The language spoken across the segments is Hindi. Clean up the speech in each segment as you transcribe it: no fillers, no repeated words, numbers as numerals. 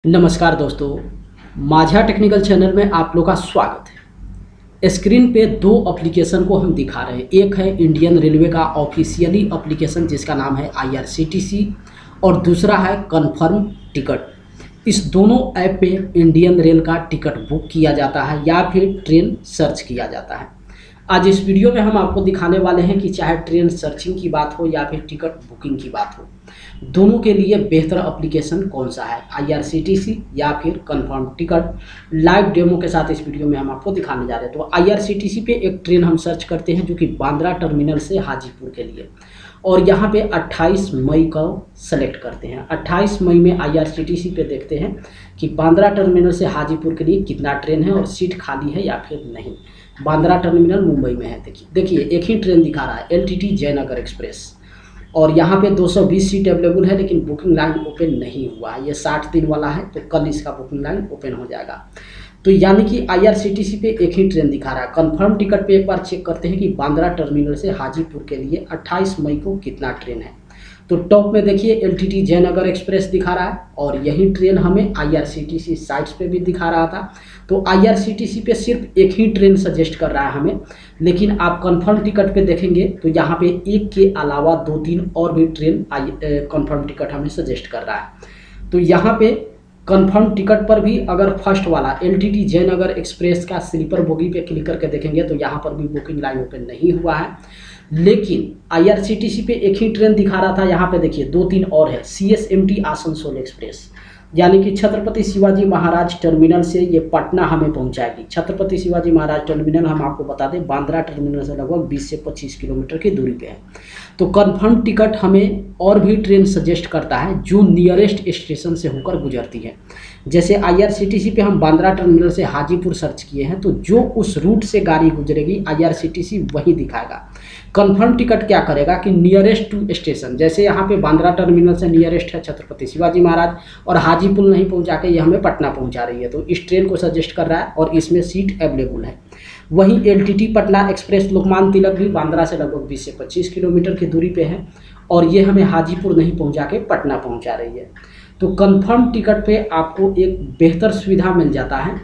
नमस्कार दोस्तों, माझा टेक्निकल चैनल में आप लोग का स्वागत है। स्क्रीन पे दो एप्लीकेशन को हम दिखा रहे हैं। एक है इंडियन रेलवे का ऑफिशियली एप्लीकेशन जिसका नाम है IRCTC और दूसरा है कन्फर्म टिकट। इस दोनों ऐप पे इंडियन रेल का टिकट बुक किया जाता है या फिर ट्रेन सर्च किया जाता है। आज इस वीडियो में हम आपको दिखाने वाले हैं कि चाहे ट्रेन सर्चिंग की बात हो या फिर टिकट बुकिंग की बात हो, दोनों के लिए बेहतर एप्लीकेशन कौन सा है, IRCTC या फिर कन्फर्म टिकट। लाइव डेमो के साथ इस वीडियो में हम आपको दिखाने जा रहे हैं। तो IRCTC पे एक ट्रेन हम सर्च करते हैं जो कि बांद्रा टर्मिनल से हाजीपुर के लिए, और यहाँ पे 28 मई को सेलेक्ट करते हैं। 28 मई में IRCTC पे देखते हैं कि बांद्रा टर्मिनल से हाजीपुर के लिए कितना ट्रेन है और सीट खाली है या फिर नहीं। बांद्रा टर्मिनल मुंबई में है। देखिए एक ही ट्रेन दिखा रहा है, LTT जयनगर एक्सप्रेस, और यहाँ पे 220 सीट अवेलेबल है, लेकिन बुकिंग लाइन ओपन नहीं हुआ है। ये 60 दिन वाला है, तो कल इसका बुकिंग लाइन ओपन हो जाएगा। तो यानी कि IRCTC पे एक ही ट्रेन दिखा रहा है। कन्फर्म टिकट पे एक बार चेक करते हैं कि बांद्रा टर्मिनल से हाजीपुर के लिए 28 मई को कितना ट्रेन है। तो टॉप में देखिए LTT जयनगर एक्सप्रेस दिखा रहा है, और यही ट्रेन हमें IRCTC साइट्स पे भी दिखा रहा था। तो IRCTC पे सिर्फ एक ही ट्रेन सजेस्ट कर रहा है हमें, लेकिन आप कन्फर्म टिकट पे देखेंगे तो यहाँ पे एक के अलावा 2-3 और भी ट्रेन कन्फर्म टिकट हमें सजेस्ट कर रहा है। तो यहाँ पे कन्फर्म टिकट पर भी अगर फर्स्ट वाला LTT जयनगर एक्सप्रेस का स्लीपर बोगी पे क्लिक करके देखेंगे तो यहाँ पर भी बुकिंग लाइन ओपन नहीं हुआ है। लेकिन IRCTC पे एक ही ट्रेन दिखा रहा था, यहाँ पे देखिए 2-3 और है। CSMT आसनसोल एक्सप्रेस, यानी कि छत्रपति शिवाजी महाराज टर्मिनल से ये पटना हमें पहुंचाएगी। छत्रपति शिवाजी महाराज टर्मिनल हम आपको बता दें बांद्रा टर्मिनल से लगभग 20 से 25 किलोमीटर की दूरी पे है। तो कन्फर्म टिकट हमें और भी ट्रेन सजेस्ट करता है जो नियरेस्ट स्टेशन से होकर गुजरती है। जैसे IRCTC पे हम बांद्रा टर्मिनल से हाजीपुर सर्च किए हैं, तो जो उस रूट से गाड़ी गुजरेगी IRCTC वही दिखाएगा। कन्फर्म टिकट क्या करेगा कि नियरेस्ट टू स्टेशन, जैसे यहाँ पे बांद्रा टर्मिनल से नियरेस्ट है छत्रपति शिवाजी महाराज, और हाजीपुर नहीं पहुँचा के ये हमें पटना पहुँचा रही है, तो इस ट्रेन को सजेस्ट कर रहा है और इसमें सीट अवेलेबल है। वहीं LTT पटना एक्सप्रेस लोकमान्य तिलक भी बांद्रा से लगभग 20 से 25 किलोमीटर की दूरी पे है, और ये हमें हाजीपुर नहीं पहुँचा के पटना पहुँचा रही है। तो कन्फर्म टिकट पे आपको एक बेहतर सुविधा मिल जाता है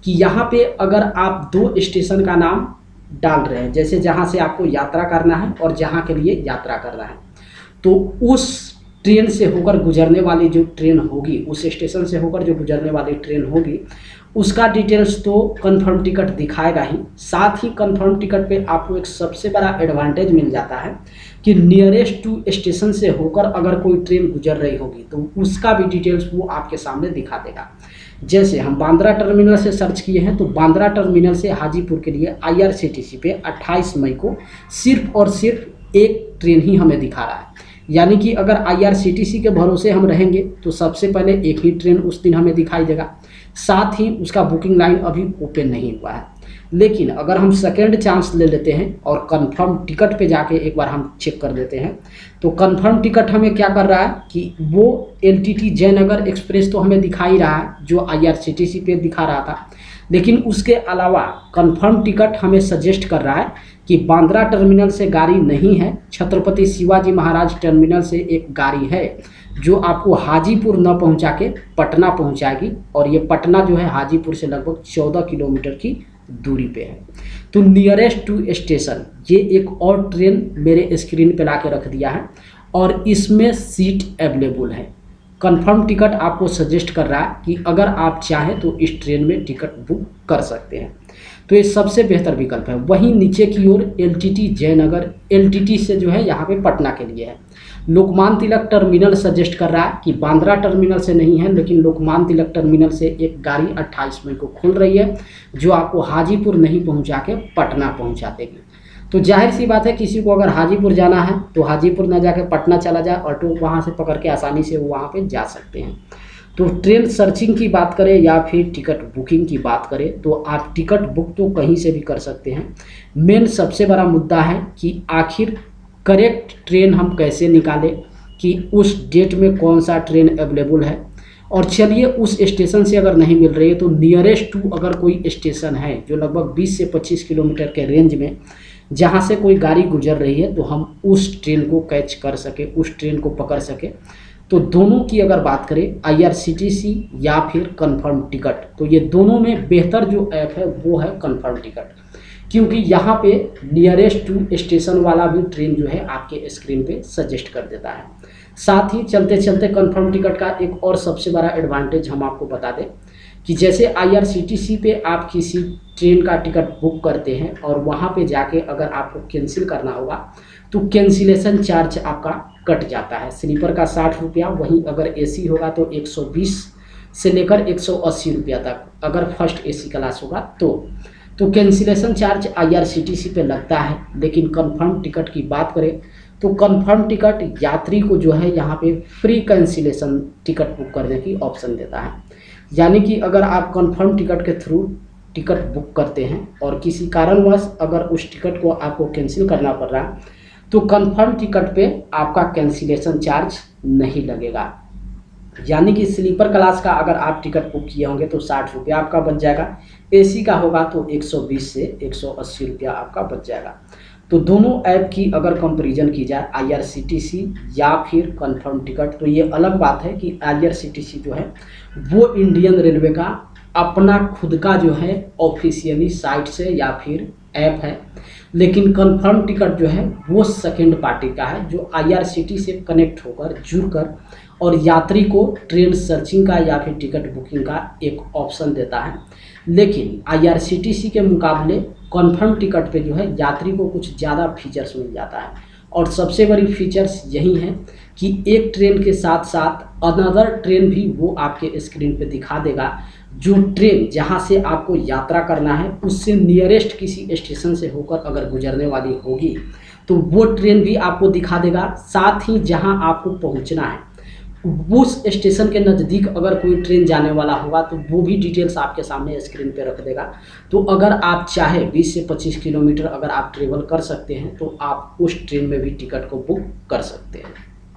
कि यहाँ पे अगर आप 2 स्टेशन का नाम डाल रहे हैं, जैसे जहाँ से आपको यात्रा करना है और जहाँ के लिए यात्रा करना है, तो उस ट्रेन से होकर गुजरने वाली जो ट्रेन होगी, उस स्टेशन से होकर जो गुजरने वाली ट्रेन होगी, उसका डिटेल्स तो कन्फर्म टिकट दिखाएगा ही। साथ ही कन्फर्म टिकट पे आपको एक सबसे बड़ा एडवांटेज मिल जाता है कि नियरेस्ट टू स्टेशन से होकर अगर कोई ट्रेन गुजर रही होगी तो उसका भी डिटेल्स वो आपके सामने दिखा देगा। जैसे हम बांद्रा टर्मिनल से सर्च किए हैं, तो बांद्रा टर्मिनल से हाजीपुर के लिए IRCTC पे 28 मई को सिर्फ और सिर्फ एक ट्रेन ही हमें दिखा रहा है। यानी कि अगर IRCTC के भरोसे हम रहेंगे तो सबसे पहले एक ही ट्रेन उस दिन हमें दिखाई देगा, साथ ही उसका बुकिंग लाइन अभी ओपन नहीं हुआ है। लेकिन अगर हम सेकेंड चांस ले लेते हैं और कंफर्म टिकट पे जाके एक बार हम चेक कर देते हैं, तो कंफर्म टिकट हमें क्या कर रहा है कि वो LTT जयनगर एक्सप्रेस तो हमें दिखा ही रहा है जो IRCTC पे दिखा रहा था, लेकिन उसके अलावा कंफर्म टिकट हमें सजेस्ट कर रहा है कि बांद्रा टर्मिनल से गाड़ी नहीं है, छत्रपति शिवाजी महाराज टर्मिनल से एक गाड़ी है जो आपको हाजीपुर न पहुंचा के पटना पहुंचाएगी, और ये पटना जो है हाजीपुर से लगभग 14 किलोमीटर की दूरी पे है। तो नियरेस्ट टू स्टेशन ये एक और ट्रेन मेरे स्क्रीन पे ला के रख दिया है, और इसमें सीट अवेलेबल है। कंफर्म टिकट आपको सजेस्ट कर रहा है कि अगर आप चाहें तो इस ट्रेन में टिकट बुक कर सकते हैं, तो ये सबसे बेहतर विकल्प है। वहीं नीचे की ओर LTT जयनगर, LTT से जो है यहाँ पे पटना के लिए है। लोकमान्य तिलक टर्मिनल सजेस्ट कर रहा है कि बांद्रा टर्मिनल से नहीं है, लेकिन लोकमान्य तिलक टर्मिनल से एक गाड़ी 28 मई को खुल रही है जो आपको हाजीपुर नहीं पहुँचा के पटना पहुँचा देगी। तो जाहिर सी बात है, किसी को अगर हाजीपुर जाना है तो हाजीपुर ना जाके पटना चला जाए, ऑटो वहाँ से पकड़ के आसानी से वो वहाँ पे जा सकते हैं। तो ट्रेन सर्चिंग की बात करें या फिर टिकट बुकिंग की बात करें, तो आप टिकट बुक तो कहीं से भी कर सकते हैं। मेन सबसे बड़ा मुद्दा है कि आखिर करेक्ट ट्रेन हम कैसे निकालें कि उस डेट में कौन सा ट्रेन अवेलेबल है। और चलिए उस स्टेशन से अगर नहीं मिल रही है तो नियरेस्ट टू अगर कोई स्टेशन है जो लगभग 20 से 25 किलोमीटर के रेंज में जहाँ से कोई गाड़ी गुजर रही है, तो हम उस ट्रेन को कैच कर सके, उस ट्रेन को पकड़ सके। तो दोनों की अगर बात करें IRCTC या फिर कन्फर्म टिकट, तो ये दोनों में बेहतर जो ऐप है वो है कन्फर्म टिकट, क्योंकि यहाँ पे नियरेस्ट टू स्टेशन वाला भी ट्रेन जो है आपके स्क्रीन पे सजेस्ट कर देता है। साथ ही चलते चलते कन्फर्म टिकट का एक और सबसे बड़ा एडवांटेज हम आपको बता दें कि जैसे IRCTC पे आप किसी ट्रेन का टिकट बुक करते हैं और वहाँ पे जाके अगर आपको कैंसिल करना होगा तो कैंसिलेशन चार्ज आपका कट जाता है। स्लीपर का 60 रुपया, वहीं अगर AC होगा तो 120 से लेकर 180 रुपया तक, अगर फर्स्ट AC क्लास होगा तो कैंसिलेशन चार्ज IRCTC पे लगता है। लेकिन कन्फर्म टिकट की बात करें तो कन्फर्म टिकट यात्री को जो है यहाँ पे फ्री कैंसिलेशन टिकट बुक करने की ऑप्शन देता है। यानी कि अगर आप कन्फर्म टिकट के थ्रू टिकट बुक करते हैं और किसी कारणवश अगर उस टिकट को आपको कैंसिल करना पड़ रहा है तो कन्फर्म टिकट पे आपका कैंसिलेशन चार्ज नहीं लगेगा। यानी कि स्लीपर क्लास का अगर आप टिकट बुक किए होंगे तो 60 रुपया आपका बच जाएगा, AC का होगा तो 120 से 180 रुपया आपका बच जाएगा। तो दोनों ऐप की अगर कंपैरिजन की जाए IRCTC या फिर कन्फर्म टिकट, तो ये अलग बात है कि IRCTC जो है वो इंडियन रेलवे का अपना खुद का जो है ऑफिशियली साइट से या फिर ऐप है, लेकिन कन्फर्म टिकट जो है वो सेकेंड पार्टी का है जो IRCTC से कनेक्ट होकर जुड़कर और यात्री को ट्रेन सर्चिंग का या फिर टिकट बुकिंग का एक ऑप्शन देता है। लेकिन IRCTC के मुकाबले कन्फर्म टिकट पे जो है यात्री को कुछ ज़्यादा फीचर्स मिल जाता है, और सबसे बड़ी फीचर्स यही है कि एक ट्रेन के साथ साथ अनदर ट्रेन भी वो आपके स्क्रीन पे दिखा देगा। जो ट्रेन जहां से आपको यात्रा करना है उससे नियरेस्ट किसी स्टेशन से होकर अगर गुजरने वाली होगी तो वो ट्रेन भी आपको दिखा देगा। साथ ही जहां आपको पहुंचना है उस स्टेशन के नज़दीक अगर कोई ट्रेन जाने वाला होगा तो वो भी डिटेल्स आपके सामने स्क्रीन पे रख देगा। तो अगर आप चाहे 20 से 25 किलोमीटर अगर आप ट्रेवल कर सकते हैं तो आप उस ट्रेन में भी टिकट को बुक कर सकते हैं।